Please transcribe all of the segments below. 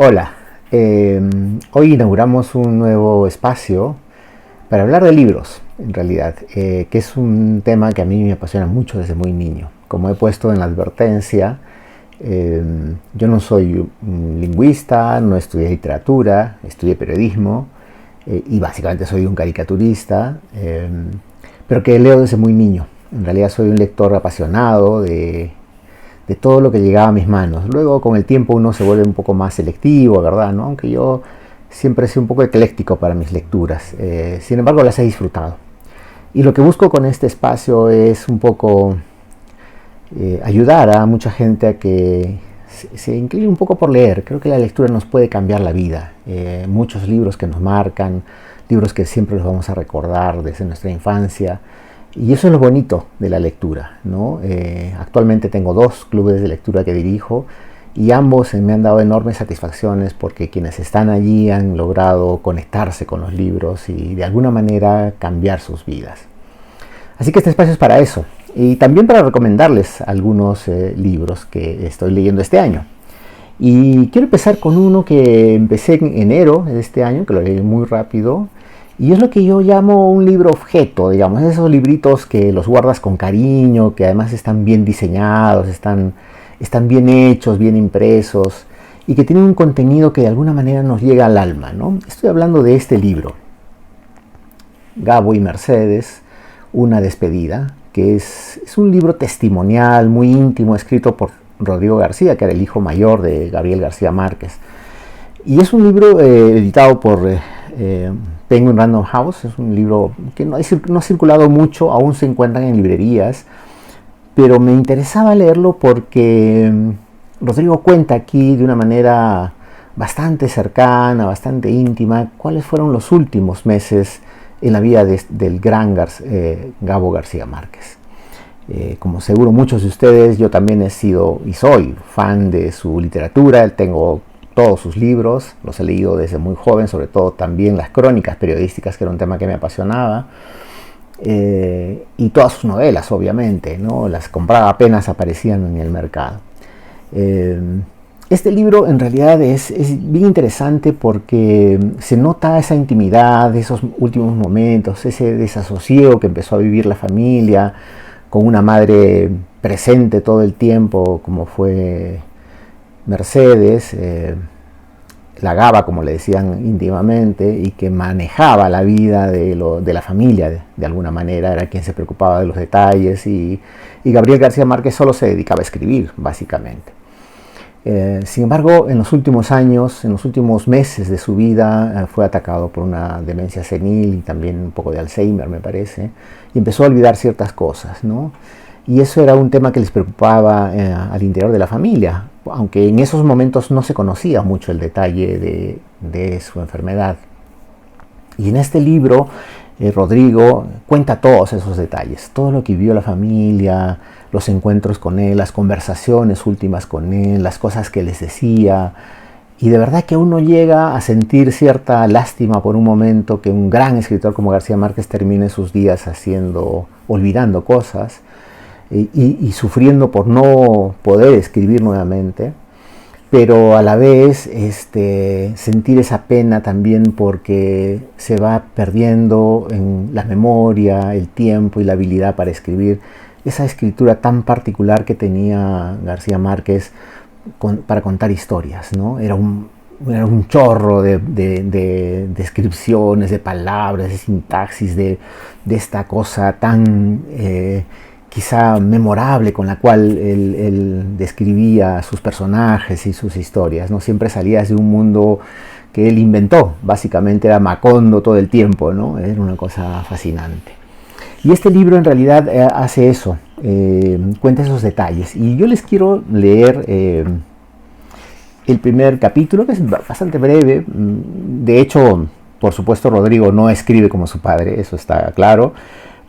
Hola, hoy inauguramos un nuevo espacio para hablar de libros, en realidad, que es un tema que a mí me apasiona mucho desde muy niño. Como he puesto en la advertencia, eh, yo no soy un lingüista, no estudié literatura, estudié periodismo y básicamente soy un caricaturista, pero que leo desde muy niño. En realidad soy un lector apasionado de todo lo que llegaba a mis manos. Luego con el tiempo uno se vuelve un poco más selectivo, ¿verdad? ¿No? Aunque yo siempre he sido un poco ecléctico para mis lecturas. Sin embargo, las he disfrutado. Y lo que busco con este espacio es un poco ayudar a mucha gente a que se incline un poco por leer. Creo que la lectura nos puede cambiar la vida. Muchos libros que nos marcan, libros que siempre los vamos a recordar desde nuestra infancia. Y eso es lo bonito de la lectura, ¿no? Actualmente tengo dos clubes de lectura que dirijo y ambos me han dado enormes satisfacciones porque quienes están allí han logrado conectarse con los libros y de alguna manera cambiar sus vidas. Así que este espacio es para eso y también para recomendarles algunos libros que estoy leyendo este año. Y quiero empezar con uno que empecé en enero de este año, que lo leí muy rápido. Y es lo que yo llamo un libro objeto, digamos, esos libritos que los guardas con cariño, que además están bien diseñados, están bien hechos, bien impresos, y que tienen un contenido que de alguna manera nos llega al alma, ¿no? Estoy hablando de este libro, Gabo y Mercedes, una despedida, que es un libro testimonial, muy íntimo, escrito por Rodrigo García, que era el hijo mayor de Gabriel García Márquez. Y es un libro editado por Penguin Random House. Es un libro que no ha circulado mucho, aún se encuentran en librerías, pero me interesaba leerlo porque Rodrigo cuenta aquí de una manera bastante cercana, bastante íntima, cuáles fueron los últimos meses en la vida del gran Gabo García Márquez. Como seguro muchos de ustedes, yo también he sido y soy fan de su literatura. Tengo todos sus libros, los he leído desde muy joven, sobre todo también las crónicas periodísticas, que era un tema que me apasionaba, y todas sus novelas, obviamente, ¿no? Las compraba apenas aparecían en el mercado. Este libro en realidad es bien interesante porque se nota esa intimidad, esos últimos momentos, ese desasosiego que empezó a vivir la familia, con una madre presente todo el tiempo, como fue Mercedes, la Gaba, como le decían íntimamente, y que manejaba la vida de la familia de alguna manera, era quien se preocupaba de los detalles, y Gabriel García Márquez solo se dedicaba a escribir, básicamente. Sin embargo, en los últimos años, en los últimos meses de su vida, fue atacado por una demencia senil y también un poco de Alzheimer, me parece, y empezó a olvidar ciertas cosas, ¿no? Y eso era un tema que les preocupaba al interior de la familia, aunque en esos momentos no se conocía mucho el detalle de su enfermedad. Y en este libro, Rodrigo cuenta todos esos detalles, todo lo que vivió la familia, los encuentros con él, las conversaciones últimas con él, las cosas que les decía. Y de verdad que uno llega a sentir cierta lástima por un momento que un gran escritor como García Márquez termine sus días olvidando cosas y sufriendo por no poder escribir nuevamente, pero a la vez sentir esa pena también porque se va perdiendo en la memoria, el tiempo y la habilidad para escribir, esa escritura tan particular que tenía García Márquez para contar historias, ¿no? Era un chorro de descripciones, de palabras, de sintaxis, de esta cosa tan quizá memorable con la cual él describía sus personajes y sus historias, ¿no? Siempre salía de un mundo que él inventó, básicamente era Macondo todo el tiempo, ¿no? Era una cosa fascinante. Y este libro en realidad hace eso, cuenta esos detalles. Y yo les quiero leer el primer capítulo, que es bastante breve. De hecho, por supuesto, Rodrigo no escribe como su padre, eso está claro,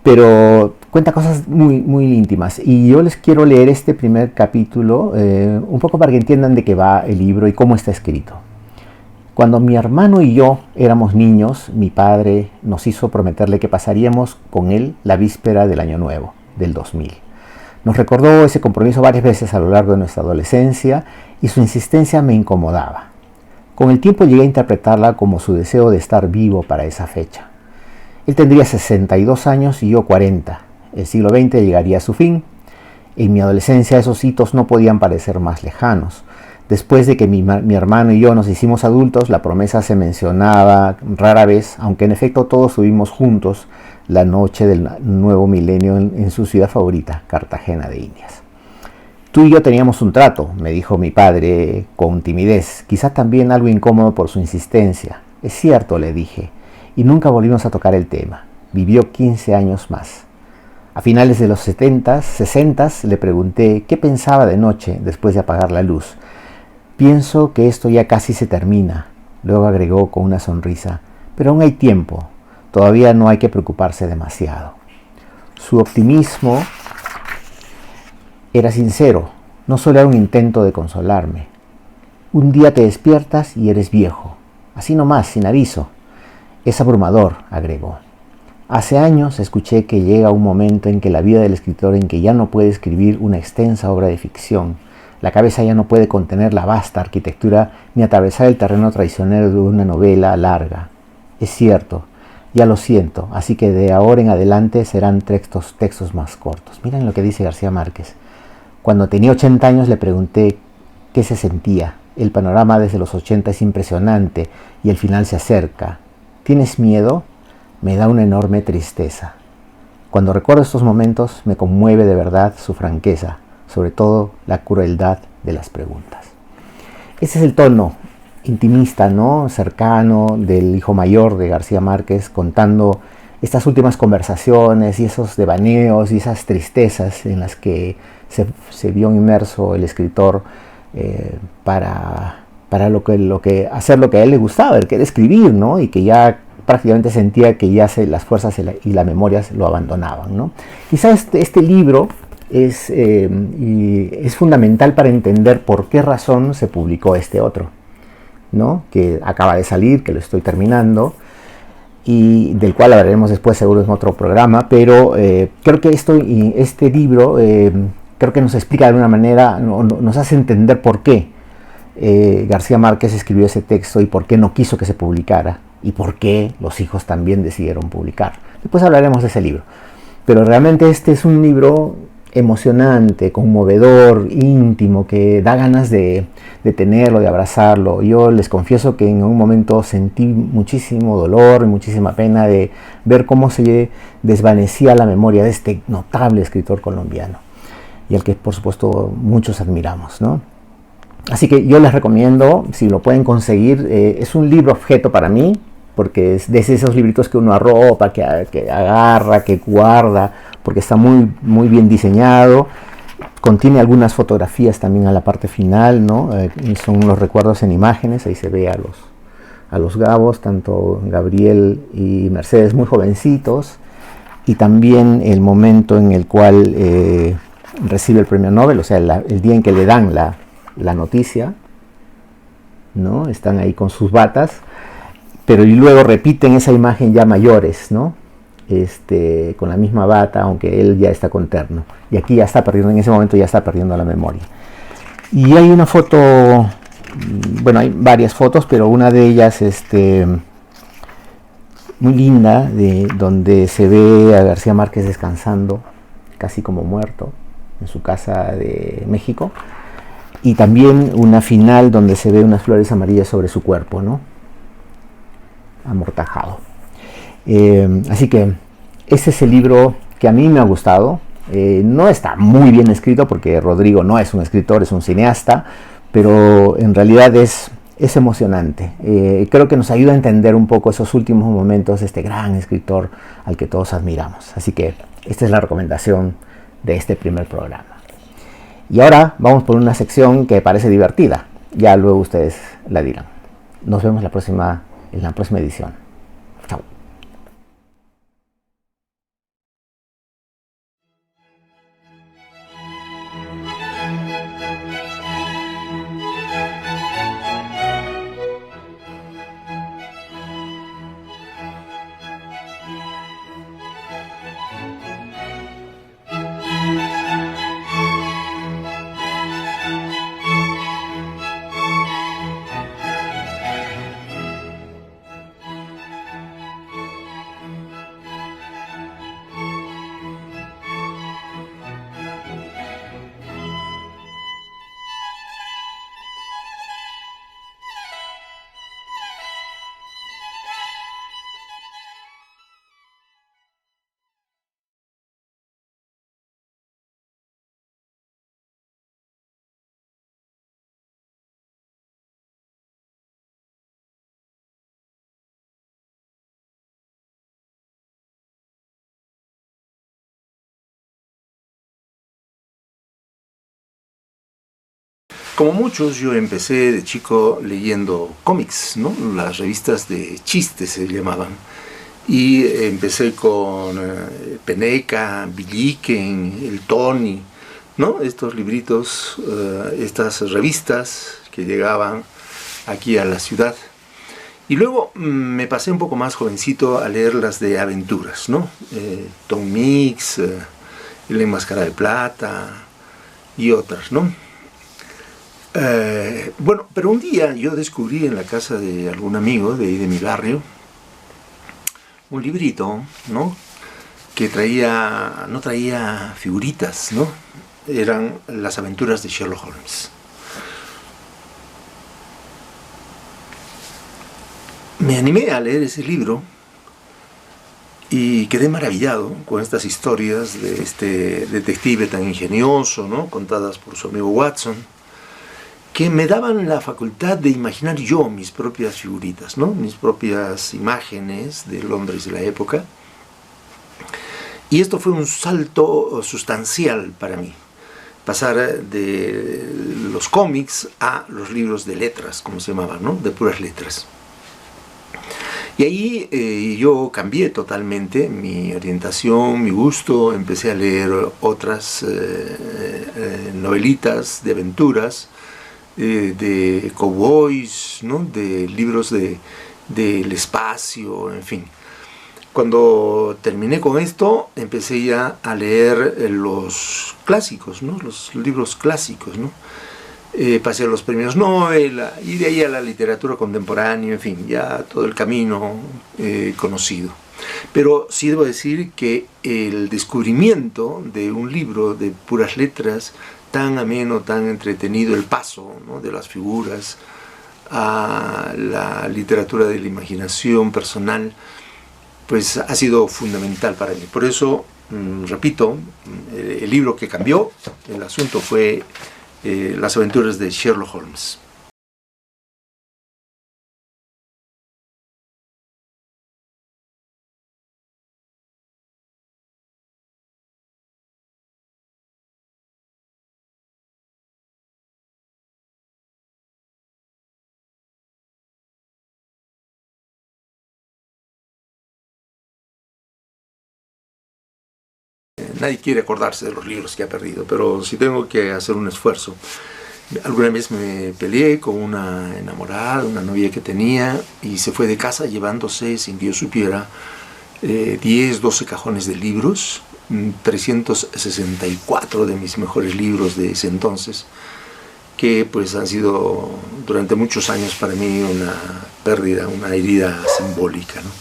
pero cuenta cosas muy, muy íntimas. Y yo les quiero leer este primer capítulo, un poco para que entiendan de qué va el libro y cómo está escrito. Cuando mi hermano y yo éramos niños, mi padre nos hizo prometerle que pasaríamos con él la víspera del Año Nuevo, del 2000. Nos recordó ese compromiso varias veces a lo largo de nuestra adolescencia y su insistencia me incomodaba. Con el tiempo llegué a interpretarla como su deseo de estar vivo para esa fecha. Él tendría 62 años y yo 40. El siglo XX llegaría a su fin. En mi adolescencia esos hitos no podían parecer más lejanos. Después de que mi hermano y yo nos hicimos adultos, la promesa se mencionaba rara vez, aunque en efecto todos estuvimos juntos la noche del nuevo milenio en su ciudad favorita, Cartagena de Indias. Tú y yo teníamos un trato, me dijo mi padre con timidez, quizá también algo incómodo por su insistencia. Es cierto, le dije, y nunca volvimos a tocar el tema. Vivió 15 años más. A finales de los 70s, 60s, le pregunté qué pensaba de noche después de apagar la luz. Pienso que esto ya casi se termina, luego agregó con una sonrisa, pero aún hay tiempo, todavía no hay que preocuparse demasiado. Su optimismo era sincero, no solo era un intento de consolarme. Un día te despiertas y eres viejo, así nomás, sin aviso. Es abrumador, agregó. Hace años escuché que llega un momento en que la vida del escritor en que ya no puede escribir una extensa obra de ficción, la cabeza ya no puede contener la vasta arquitectura ni atravesar el terreno traicionero de una novela larga. Es cierto, ya lo siento, así que de ahora en adelante serán textos más cortos. Miren lo que dice García Márquez. Cuando tenía 80 años le pregunté qué se sentía. El panorama desde los 80 es impresionante y el final se acerca. ¿Tienes miedo? Me da una enorme tristeza. Cuando recuerdo estos momentos me conmueve de verdad su franqueza, sobre todo la crueldad de las preguntas. Ese es el tono intimista, ¿no? Cercano del hijo mayor de García Márquez, contando estas últimas conversaciones y esos devaneos y esas tristezas en las que se vio inmerso el escritor para hacer lo que a él le gustaba, el que era escribir, ¿no? Y que ya prácticamente sentía que ya las fuerzas y la memoria lo abandonaban, ¿no? Quizás este libro es fundamental para entender por qué razón se publicó este otro, ¿no? Que acaba de salir, que lo estoy terminando y del cual hablaremos después seguro en otro programa, pero creo que este libro creo que nos explica de alguna manera, nos hace entender por qué García Márquez escribió ese texto y por qué no quiso que se publicara y por qué los hijos también decidieron publicar. Después hablaremos de ese libro, pero realmente este es un libro emocionante, conmovedor, íntimo, que da ganas de tenerlo, de abrazarlo. Yo les confieso que en un momento sentí muchísimo dolor y muchísima pena de ver cómo se desvanecía la memoria de este notable escritor colombiano y al que por supuesto muchos admiramos, ¿no? Así que yo les recomiendo, si lo pueden conseguir, es un libro objeto para mí, porque es de esos libritos que uno arropa, que agarra, que guarda, porque está muy, muy bien diseñado. Contiene algunas fotografías también a la parte final, ¿no? Son los recuerdos en imágenes, ahí se ve a los Gabos, tanto Gabriel y Mercedes muy jovencitos, y también el momento en el cual recibe el premio Nobel, o sea, el día en que le dan la noticia, ¿no? Están ahí con sus batas, pero y luego repiten esa imagen ya mayores, ¿no? Con la misma bata, aunque él ya está con terno. Y aquí ya está perdiendo, en ese momento ya está perdiendo la memoria. Y hay una foto, bueno, hay varias fotos, pero una de ellas, muy linda, donde se ve a García Márquez descansando, casi como muerto, en su casa de México. Y también una final donde se ve unas flores amarillas sobre su cuerpo, ¿no? Amortajado. Así que ese es el libro que a mí me ha gustado. No está muy bien escrito porque Rodrigo no es un escritor, es un cineasta, pero en realidad es emocionante. Creo que nos ayuda a entender un poco esos últimos momentos de este gran escritor al que todos admiramos. Así que esta es la recomendación de este primer programa. Y ahora vamos por una sección que parece divertida. Ya luego ustedes la dirán. Nos vemos en la próxima edición. Chao. Como muchos, yo empecé de chico leyendo cómics, ¿no? Las revistas de chistes se llamaban. Y empecé con Peneca, Villiquen, el Tony, ¿no? Estos libritos, estas revistas que llegaban aquí a la ciudad. Y luego me pasé un poco más jovencito a leer las de aventuras, ¿no? Tom Mix, El Enmascarado de Plata y otras, ¿no? Bueno, pero un día yo descubrí en la casa de algún amigo de ahí de mi barrio un librito, ¿no? Que no traía figuritas, ¿no? Eran las aventuras de Sherlock Holmes. Me animé a leer ese libro y quedé maravillado con estas historias de este detective tan ingenioso, ¿no? Contadas por su amigo Watson, que me daban la facultad de imaginar yo mis propias figuritas, ¿no? Mis propias imágenes de Londres de la época. Y esto fue un salto sustancial para mí, pasar de los cómics a los libros de letras, como se llamaban, ¿no? De puras letras. Y ahí yo cambié totalmente mi orientación, mi gusto, empecé a leer otras novelitas de aventuras, de cowboys, ¿no? De libros del espacio, en fin. Cuando terminé con esto, empecé ya a leer los clásicos, ¿no? Los libros clásicos, ¿no? Pasé a los premios Nobel y de ahí a la literatura contemporánea, en fin, ya todo el camino conocido. Pero sí debo decir que el descubrimiento de un libro de puras letras tan ameno, tan entretenido, el paso, ¿no? De las figuras a la literatura de la imaginación personal, pues ha sido fundamental para mí. Por eso, repito, el libro que cambió el asunto fue Las aventuras de Sherlock Holmes. Nadie quiere acordarse de los libros que ha perdido, pero si tengo que hacer un esfuerzo. Alguna vez me peleé con una enamorada, una novia que tenía, y se fue de casa llevándose, sin que yo supiera, 10, 12 cajones de libros, 364 de mis mejores libros de ese entonces, que pues han sido durante muchos años para mí una pérdida, una herida simbólica, ¿no?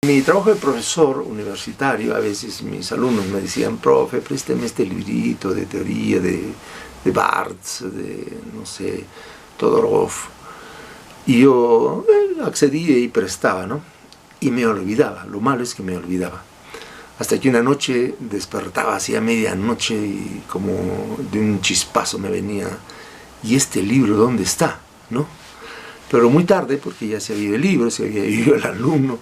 Mi trabajo de profesor universitario, a veces mis alumnos me decían: profe, présteme este librito de teoría de Barthes, de, no sé, Todorov. Y yo accedía y prestaba, ¿no? Y me olvidaba, lo malo es que me olvidaba. Hasta que una noche despertaba hacia medianoche y como de un chispazo me venía: ¿y este libro dónde está? ¿No? Pero muy tarde, porque ya se había ido el libro, se había ido el alumno.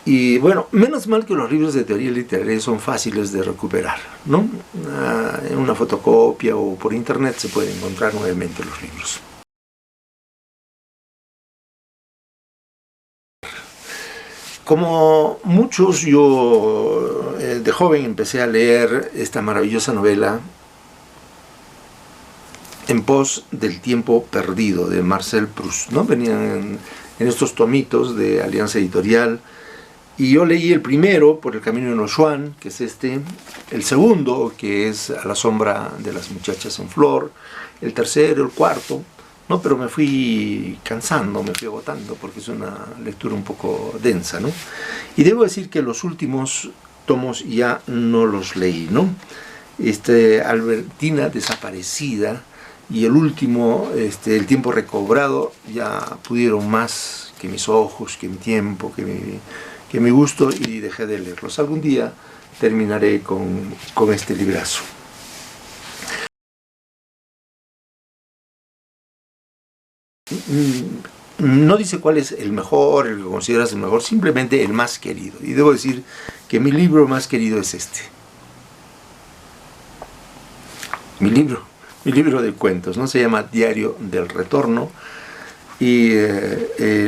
Y bueno, menos mal que los libros de teoría literaria son fáciles de recuperar, ¿no? En una fotocopia o por internet se pueden encontrar nuevamente los libros. Como muchos, yo de joven empecé a leer esta maravillosa novela En pos del tiempo perdido, de Marcel Proust, ¿no? Venían en estos tomitos de Alianza Editorial. Y yo leí el primero, Por el camino de los Swan, que es este, el segundo, que es A la sombra de las muchachas en flor, el tercero, el cuarto, ¿no? Pero me fui cansando, me fui agotando, porque es una lectura un poco densa, ¿no? Y debo decir que los últimos tomos ya no los leí, ¿no? Albertina desaparecida y el último, El tiempo recobrado, ya pudieron más que mis ojos, que mi tiempo, que mi gusto, y dejé de leerlos. Algún día terminaré con este librazo. No dice cuál es el mejor, el que consideras el mejor, simplemente el más querido. Y debo decir que mi libro más querido es este. mi libro de cuentos, ¿no? Se llama Diario del Retorno. Y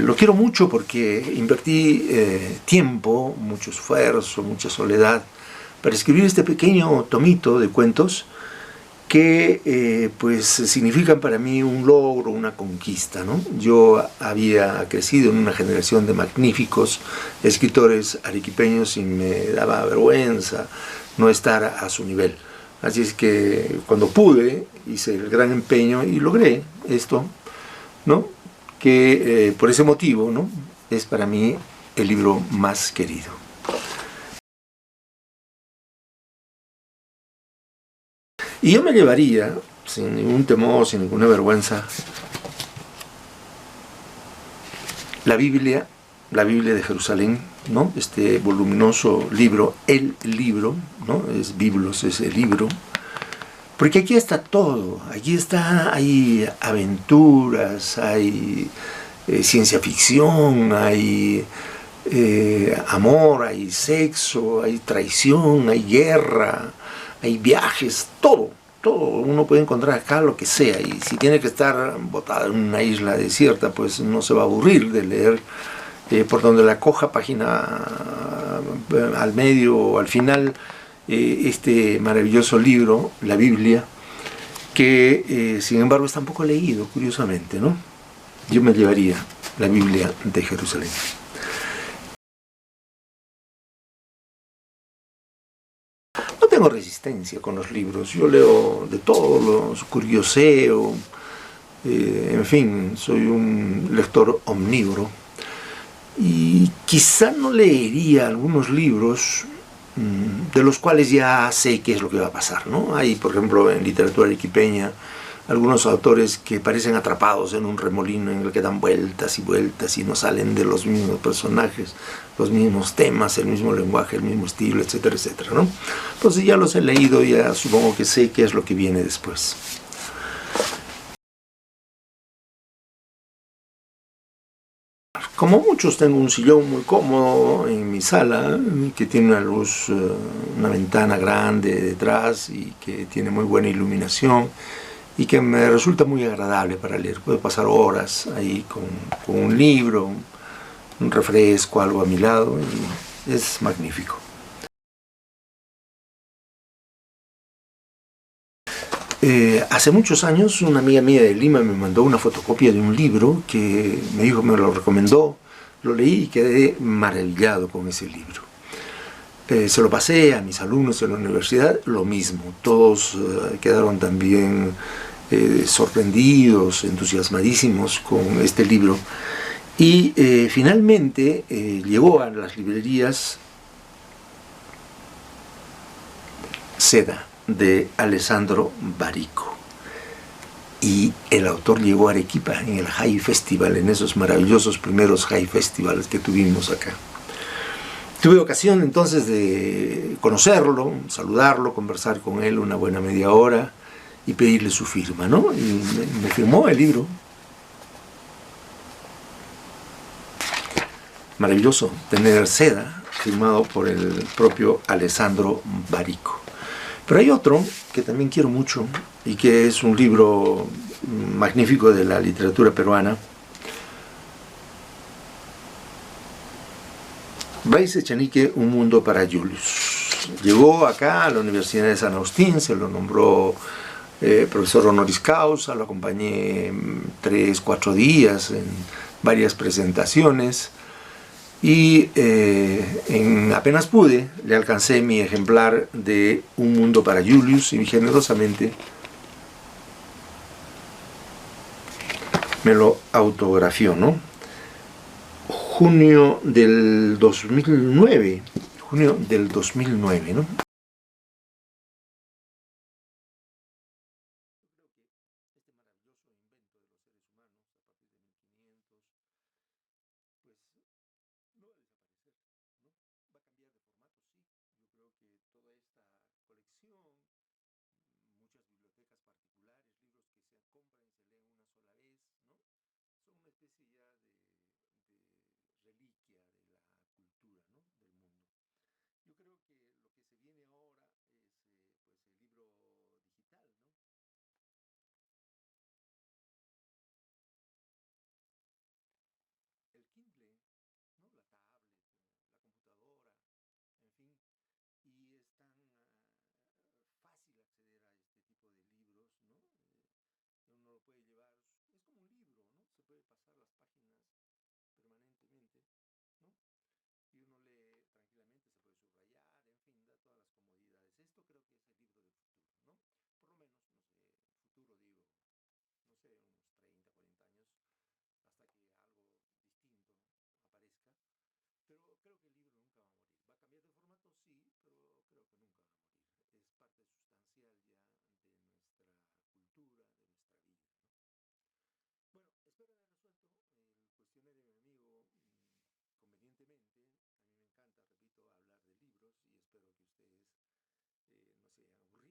lo quiero mucho porque invertí tiempo, mucho esfuerzo, mucha soledad para escribir este pequeño tomito de cuentos que pues significan para mí un logro, una conquista, ¿no? Yo había crecido en una generación de magníficos escritores arequipeños y me daba vergüenza no estar a su nivel. Así es que cuando pude hice el gran empeño y logré esto, ¿no? Que por ese motivo, ¿no? Es para mí el libro más querido. Y yo me llevaría, sin ningún temor, sin ninguna vergüenza, la Biblia, la Biblia de Jerusalén, ¿no? Este voluminoso libro, el libro, ¿no? Es Biblos, es el libro. Porque aquí está todo, aquí está, hay aventuras, hay ciencia ficción, hay amor, hay sexo, hay traición, hay guerra, hay viajes, todo, todo. Uno puede encontrar acá lo que sea y si tiene que estar botado en una isla desierta, pues no se va a aburrir de leer por donde la coja, página al medio o al final, este maravilloso libro, la Biblia, que sin embargo está un poco leído, curiosamente, ¿no? Yo me llevaría la Biblia de Jerusalén. No tengo resistencia con los libros, yo leo de todo, los curioseo, en fin, soy un lector omnívoro y quizá no leería algunos libros de los cuales ya sé qué es lo que va a pasar, ¿no? Hay, por ejemplo, en literatura arequipeña, algunos autores que parecen atrapados en un remolino en el que dan vueltas y vueltas y no salen de los mismos personajes, los mismos temas, el mismo lenguaje, el mismo estilo, etcétera, etcétera, ¿no? Entonces ya los he leído, ya supongo que sé qué es lo que viene después. Como muchos, tengo un sillón muy cómodo en mi sala, que tiene una luz, una ventana grande detrás y que tiene muy buena iluminación y que me resulta muy agradable para leer. Puedo pasar horas ahí con un libro, un refresco, algo a mi lado y es magnífico. Hace muchos años una amiga mía de Lima me mandó una fotocopia de un libro que me dijo, me lo recomendó, lo leí y quedé maravillado con ese libro. Se lo pasé a mis alumnos en la universidad, lo mismo, todos quedaron también sorprendidos, entusiasmadísimos con este libro y finalmente llegó a las librerías Seda de Alessandro Barico y el autor llegó a Arequipa en el High Festival, en esos maravillosos primeros High Festivals que tuvimos acá. Tuve ocasión entonces de conocerlo, saludarlo, conversar con él una buena media hora y pedirle su firma, ¿no? Y me firmó el libro. Maravilloso tener Seda firmado por el propio Alessandro Barico. Pero hay otro que también quiero mucho y que es un libro magnífico de la literatura peruana. Bryce Echenique, Un mundo para Julius. Llegó acá a la Universidad de San Agustín, se lo nombró profesor honoris causa, lo acompañé 3, 4 días en varias presentaciones y apenas pude, le alcancé mi ejemplar de Un mundo para Julius y generosamente me lo autografió, ¿no? Junio del 2009, ¿no? Yo creo que lo que se viene ahora es pues el libro digital, ¿no? acceder a este tipo de libros, ¿no? Uno lo puede llevar, es como un libro, ¿no? Se puede pasar las páginas permanentemente, ¿no? Y uno lee tranquilamente, se puede subrayar, en fin, da todas las comodidades. Esto creo que es el libro del futuro, ¿no? Por lo menos, no sé, futuro digo, no sé, unos 30, 40 años, hasta que algo distinto aparezca. Pero creo que el libro nunca va a morir. Va a cambiar de formato, sí, pero creo que nunca va a morir. Es parte sustancial ya de nuestra cultura, de nuestra vida, ¿no? Bueno, espero haber resuelto el cuestionario de mi amigo convenientemente. A mí me encanta, repito, hablar de libros y espero que ustedes no se hayan aburrido